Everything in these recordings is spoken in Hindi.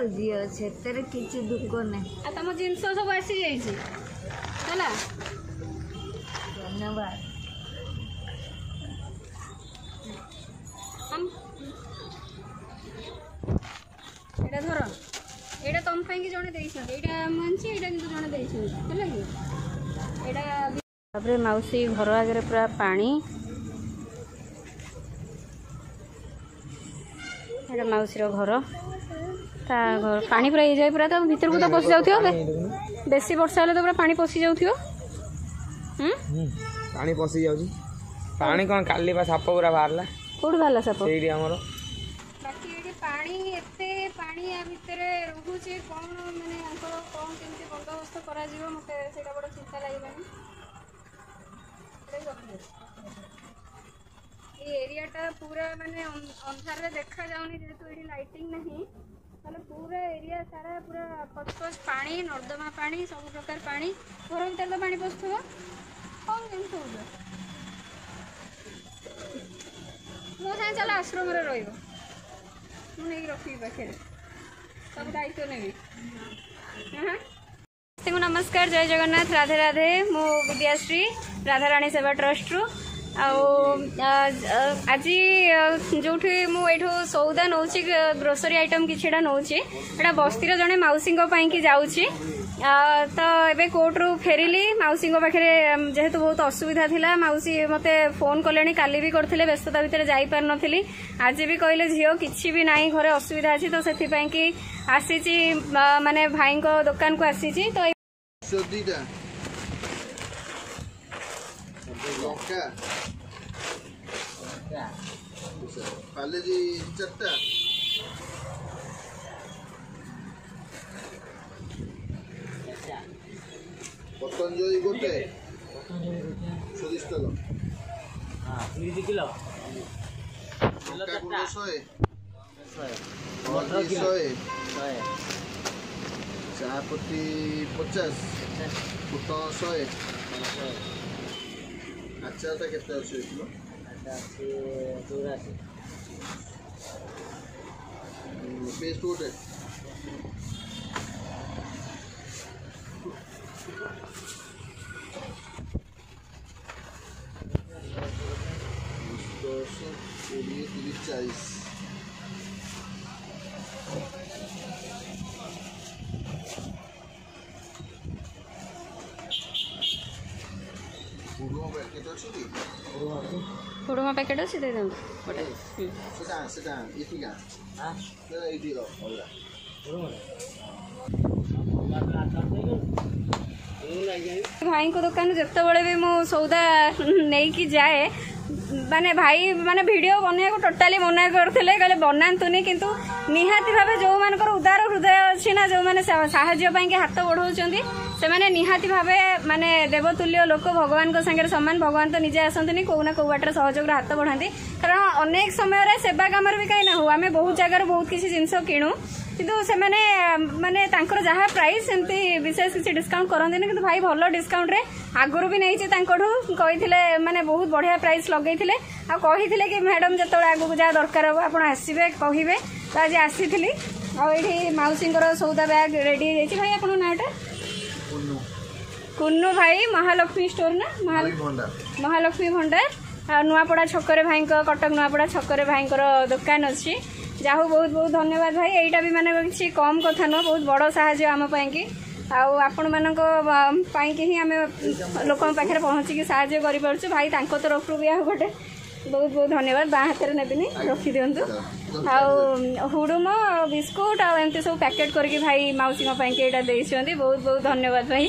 झील से किसी दुख ना तुम जिनस सब आसी जाइए धन्यवाद एटा धर एटा तुम पे जड़े देटा मानसी एटा जड़े देटा मौसी घर आगे पूरा पानी एटा मौसी घर ता घर पानी पूरा जाए पूरा तो भीतर को तो पशि जाऊ बेसी वर्षा हेल्ले तो पूरा पानी पशि जाऊ पानी पशि जाऊ पानी कौन काली बा साप पूरा बाहरला कौट बाहरला साप बाकी ये पानी एते पानी या भितर रोचे कौन माने कौन केमती बंदोबस्त करा मत बड़ चिंता लगे ये एरियाटा पूरा माने अंधार देखा जाऊनी जेहेतु ये लाइटिंग नहीं ताले पूरा एरिया सारा पूरा पचपच पानी नर्दमा पानी सब प्रकार पानी घर भर तो पानी पशुव कौन केमती हो मो साथ चल आश्रम मुझे रखी पाखे सब दायित्व नेबी नमस्कार जय जगन्नाथ राधे राधे मो विद्याश्री राधाराणी सेवा ट्रस्ट रु आज जो मुठू सौदा नौ ग्रोसरी आइटम किछिटा नौ बस्तीर जड़े मौसी की जाऊँगी तो एबे कोर्ट रु फेरिली मौसी पाखे जेहेतु बहुत असुविधा थिला मौसी मते फोन कले काली भी करथिले व्यस्तता भितर जाई पार नथिली आज भी कहले झियो किछि भी नाही घरे असुविधा अछि तो सेथि पई कि आसीची माने भाई को दुकान को आसीची तो पतंजलि गोटे 40 किलो हां 20 किलो लंका 100 चापत्ती 50 फुटन 100 आचारटा केते अछि किलो आचार 84 पेस्ट गोटे फुडुमा पैकेट अच्छी दे दें भाई को दुकान जिते बड़े भी मु सौदा नहीं कि जाए माने भाई माने वीडियो बनवा टोटाली मना करते कहले बनातुनि किंतु निहाती भाव जो मान उदार हृदय अच्छी ना जो मैंने साहाय्य हाथ बढ़ाऊँ से मैंने निहाती भावे माने देवतुल्य लोक भगवान को संगे सम्मान भगवान तो निजे आसती कौ ना कौ बाटर सहयोग हाथ बढ़ाती कारण अनेक समय सेवा कम भी कहीं ना हो आम बहुत जगार बहुत किसी जिनस किणु किंतु से माने जहाँ प्राइस एमती विशेष किसी डिस्काउंट करते कि भाई भल डिस्काउंट रे आगुरी भी नहीं कही माने बहुत बढ़िया प्राइस लगे कही कि मैडम जो आगू जहाँ दरकार हम आप आसवे कहे तो आज आसी आई मौसी सौदा बैग रेडी हो भाई आप नाटा कुन्नू भाई महालक्ष्मी स्टोर ना महालक्ष्मी भंडार नुआपड़ा छकरे भाई कटक नुआपड़ा छकरे भाई दुकान अच्छी जाहू बहुत बहुत धन्यवाद भाई यहीटा भी माने किसी कम कथा नुह बहुत बड़ साहाय्य आम पाई आपण मान ही आम लोक पाखे पहुँचिकी साहाय्य कर भाई तरफ भी आ गोटे बहुत बहुत धन्यवाद बाँ हाथ में नेबिनी रखी दिंतु आुड़ुम बिस्कुट आमती सब पैकेट करके भाई मौसी यहाँ देते बहुत बहुत धन्यवाद भाई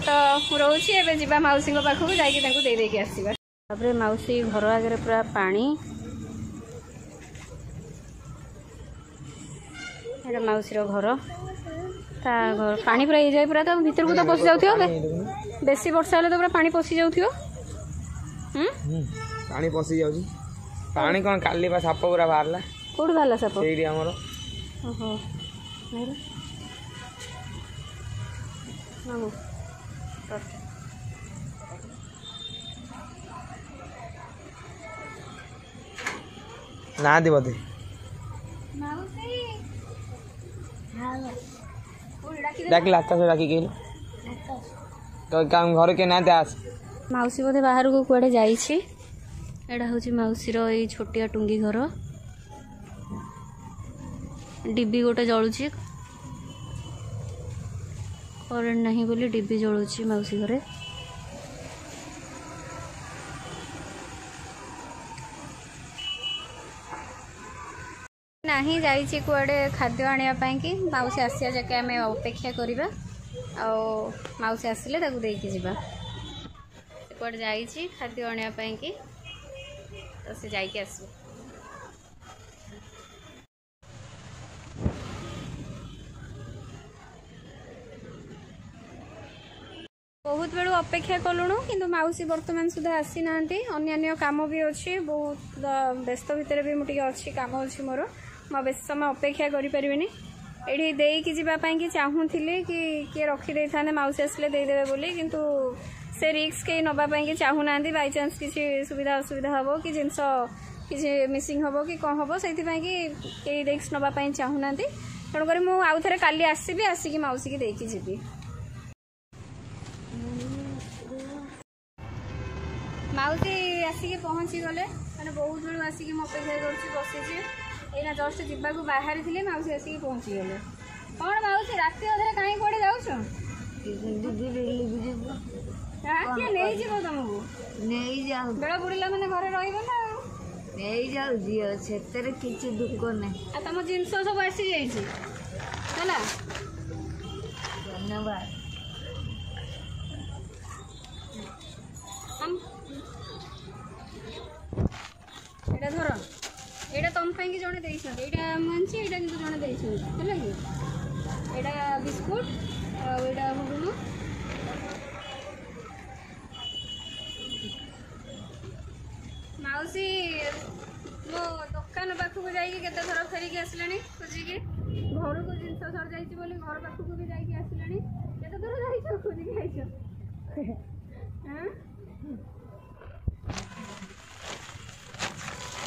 तो रोचे एवं जी मौसी पाखक जाकि आसवा मौसी घर आगे पूरा पानी मौसी घर ता घर पानी पूरा जाए पूरा तो भीतर को तो पशि जाऊ बेसी वर्षा हेल्ले तो पूरा पानी पशि जाऊ पानी पशि जाऊ पानी कौन काली बा साप पूरा बाहरला कौट बाहरला साप सेठी हमर ओहो नहीं ना दी बोधे मौसी डाकिल आकाश डाकी तो काम घर के ना आस माउसी बोधे बाहर को कुआडे जाइछि एडा होची माउसी रो ए छोटिया टुंगी घर डिब्बी गोटे जलुची करेंट नहीं बोली डिब्बी जलुची माउसी घरे नहीं जाइछि कुआडे खाद्य आनिया पई कि माउसी आसिया जाके आमे अपेक्षा करिबा आ माउसी आसिले ताकू देकी जिबा कुआडे जाइछि खाद्य आनिया पई कि तो से जाइके आसु बहुत बेलू अपेक्षा कलुणु किंतु माउसी वर्तमान सुधा आसी नांती अन्य काम भी अच्छी बहुत व्यस्त भितर भी मुझे अच्छी काम अच्छी मोर मैं बेस समय अपेक्षा करें ये देकी जावाई कि चाहूली कि किए रखीदे था माउसी आसले देदेवे बोली किंतु से रिक्स कहीं नापाई कि चाहूना बाई चान्स किसी सुविधा असुविधा हम कि जिनस किसी मिसिंग हम कि कौन हम से कई रिक्स नापाई चाहूना तेणुक मुझे आउ थे काली आसबि आसिक माउसी की देकी जीवी माउसी आसिक पहुँची गले मैंने बहुत बेलू आसिक अपेक्षा कर बसी एना जस्ट जावाक बाहरी थे माउसी आसिक पहुँची गले कौन माउसी राति अधे कहीं कौटे जाऊँ किए नहीं जीव तुमको नहीं जाऊ बेला बुड़िला मैंने घरे रहा ना नहीं जाऊ झील से किसी दुख नहीं आ तुम जिनस सब आसी जाइए धन्यवाद एटा धर एटा तुम कि जड़े देटा मुझे यहाँ कि जड़े देला कि एटा बिस्कुट आटा भुगुन माउसी मो दुकान पाखक जाते थर फेरिक आसले खोजिकी घर को जिन सर जाइए घर पाखक भी जाइए आसले केते थर जाइए खोजिकी आइस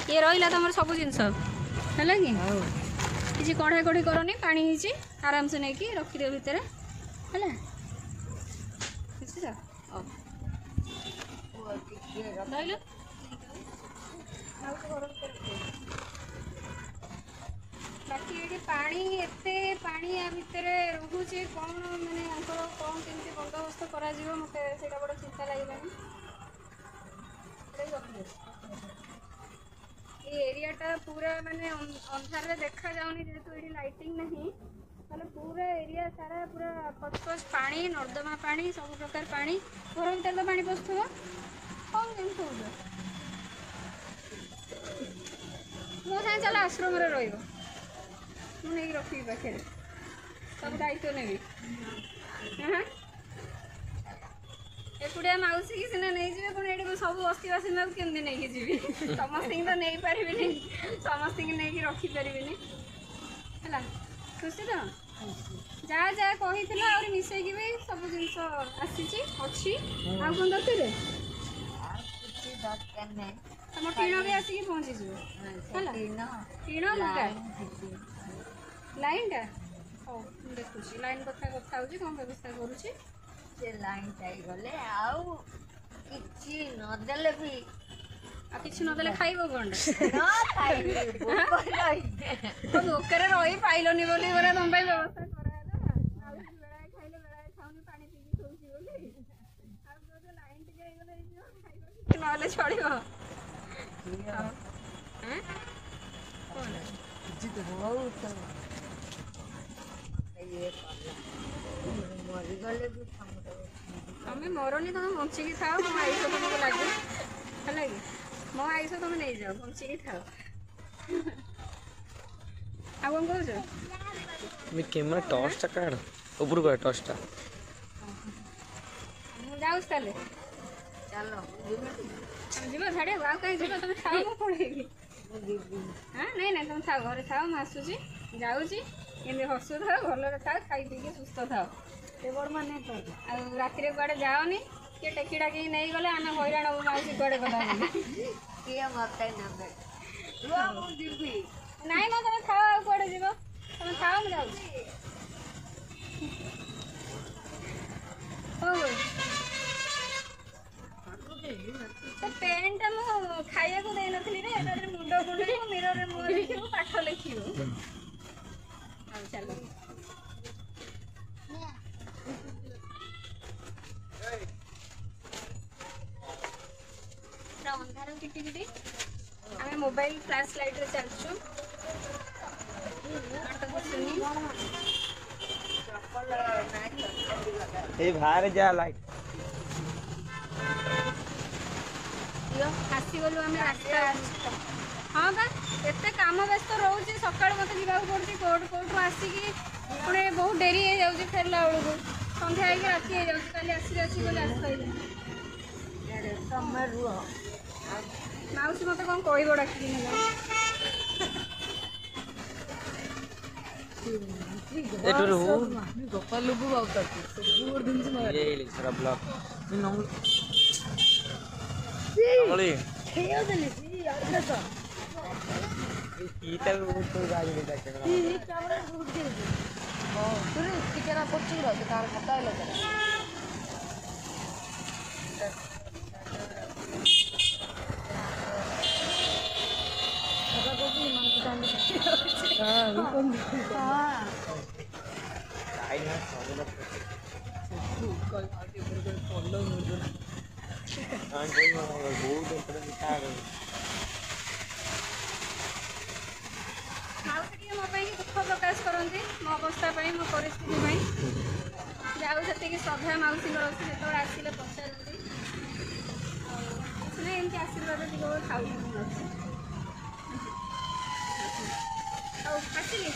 ये रहा तुम सब जिनस है कि किसी कढ़ा कढ़ी करनी पानी ही आराम से नहीं रखिदे भितर है बाकी ये पानी एते पानी या भितर रोचे कौन माने कौन केमती बंदोबस्त करा मत से बड़ा चिंता लगे ये एरियाटा पूरा माने अंधार देखा जाऊनी जेहेतु ये लाइटिंग नहीं ताले पूरा एरिया सारा पूरा पचपच पानी नर्दमा पानी सब प्रकार पानी घर भर तो पानी पशुव कौन केमती हो मो साथ चल आश्रम मुझे रखी पाखे सब दायित्व नेबी एकुटिया माउसी की सीना नहीं जी पुणी ये सब बस्ती बासिंदा केमती नहीं जी समस्त तो नहीं पारि समस्त नहीं रखिपारि है खुशी तो जहाँ जहाँ कही और मिसेक भी सब जिनस आसी अच्छी आ कौन दरकार तुम टीण भी आसिक पहुँची टीण लुगा लाइन हाँ देखुची लाइन कथा कथा हो कौन व्यवस्था करुँची से लाइन गले आउ किछि नदेले भी आ किछि नदेले खाइबो कोन ना खाइबे भोकर रही पाइलनी बोली बरा तुम व्यवस्था कराला आ बेलाय खाइले बेलाय खाउनी पानी पीकी सोउची बोली आ जो लाइन टिके गले खाइबो नले छड़िबो हैं कोन जित बहुत ये मरी गले भी हमें मरनी तुम बंचिकी थाओ मो आयुष तुमको लगे है कि मो आयुष तुम नहीं जाओ बंचिकी थाओ आ कौन कह कैमरा टॉर्च काढ़ ऊपर को टॉर्च जाऊ ताले चलो जीव झाड़े आ कहीं जीव तुम खाओ मो पड़ेगी हाँ नहीं नहीं तुम थाओ घरे थाओ मैं आसूची जाऊँगी एमती हसु थाओ भलरे थाओ खाई पीके सुस्थ थाओ बड़ माने राति कड़े जाओनी किए टेकी डाकी नहीं गले आम हईराण हूँ माउसी कड़े गला किए मत ना नाई तुम थाओ कड़े जीव तुम थाओ मुझे ଚାଲ। ପୁରା ଅନ୍ଧାର କିଟିକିଟି ଆମେ ମୋବାଇଲ ଫ୍ଲାଶ ଲାଇଟରେ ଚାଲୁଛୁ। ଏ ବାହାରେ ଯା ଲାଇଟ୍ ଆସିଗଲୁ ଆମେ ରାସ୍ତା। ହଁ ବା ଏତେ କାମ ବ୍ୟସ୍ତ ରହୁଛି ସକାଳୁ ମତେ ଯିବାକୁ ପଡୁଛି କୋଉଠୁ ଆସିକି ପୁଣି ବହୁତ ଡେରି ହେଇଯାଉଛି ଫେରିଲା ବେଳକୁ ସନ୍ଧ୍ୟା ହେଇକି ରାତି ହେଇଯାଉଛି। କାଲି ଆସିକି ବୋଲି ଆସିପାରିଲି। ମାଉସୀ ମତେ କଣ କହିବ ଡାକିକି ନେଲା। ଗୋପାଲକୁ ବାଉତାଛି ସବୁ ଗୋଟେ ଜିନିଷ ସାରା ବ୍ଲକ ମାଉସୀ ଟିକେ ମୋ ପାଇଁ ଦୁଃଖ ପ୍ରକାଶ କରନ୍ତି ମୋ ଅବସ୍ଥା ପାଇଁ ମୋ ପରିସ୍ଥିତି ପାଇଁ। ଯାଉ ସେତିକି ଶ୍ରଦ୍ଧା ମାଉସୀଙ୍କର ଅଛି ଯେତେବେଳେ ଆସିଲେ ପଚାରନ୍ତି। ଆଉ କିଛି ନାହିଁ ଏମିତି ଆଶୀର୍ବାଦ ଟିକେ ଖାଉଛନ୍ତି। ହଉ ଆସିଲି।